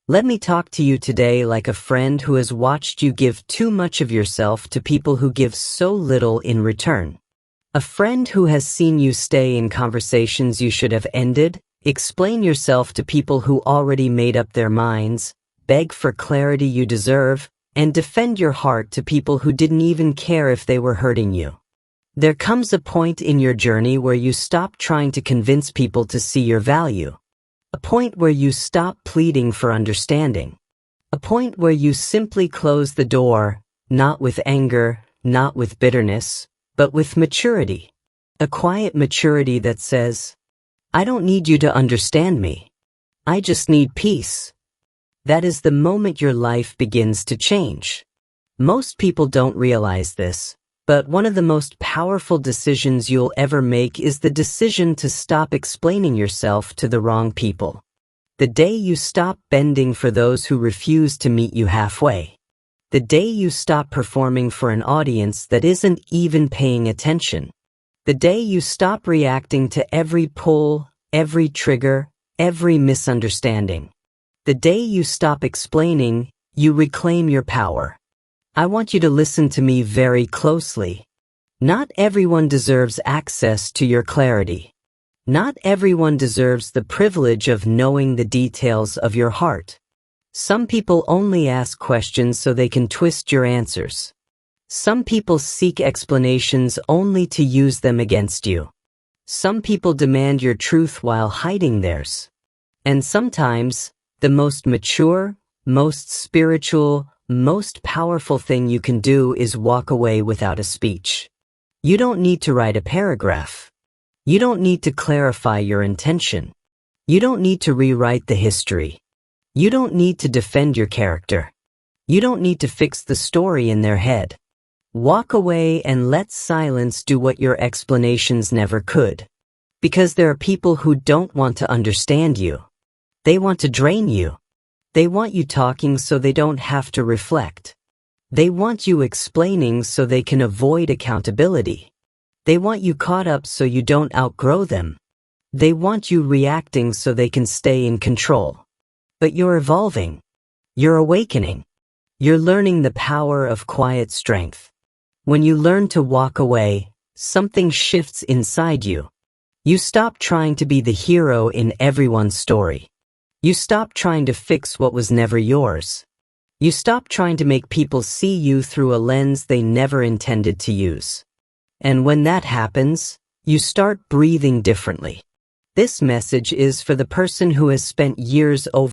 Let me talk to you today like a friend who has watched you give too much of yourself to people who give so little in return. A friend who has seen you stay in conversations you should have ended, explain yourself to people who already made up their minds, beg for clarity you deserve, and defend your heart to people who didn't even care if they were hurting you. There comes a point in your journey where you stop trying to convince people to see your value. A point where you stop pleading for understanding. A point where you simply close the door, not with anger, not with bitterness, but with maturity. A quiet maturity that says, I don't need you to understand me. I just need peace. That is the moment your life begins to change. Most people don't realize this, but one of the most powerful decisions you'll ever make is the decision to stop explaining yourself to the wrong people. The day you stop bending for those who refuse to meet you halfway. The day you stop performing for an audience that isn't even paying attention. The day you stop reacting to every pull, every trigger, every misunderstanding. The day you stop explaining, you reclaim your power. I want you to listen to me very closely. Not everyone deserves access to your clarity. Not everyone deserves the privilege of knowing the details of your heart. Some people only ask questions so they can twist your answers. Some people seek explanations only to use them against you. Some people demand your truth while hiding theirs. And sometimes, the most mature, most spiritual, most powerful thing you can do is walk away without a speech. You don't need to write a paragraph. You don't need to clarify your intention. You don't need to rewrite the history. You don't need to defend your character. You don't need to fix the story in their head. Walk away and let silence do what your explanations never could. Because there are people who don't want to understand you. They want to drain you. They want you talking so they don't have to reflect. They want you explaining so they can avoid accountability. They want you caught up so you don't outgrow them. They want you reacting so they can stay in control. But you're evolving. You're awakening. You're learning the power of quiet strength. When you learn to walk away, something shifts inside you. You stop trying to be the hero in everyone's story. You stop trying to fix what was never yours. You stop trying to make people see you through a lens they never intended to use. And when that happens, you start breathing differently. This message is for the person who has spent years over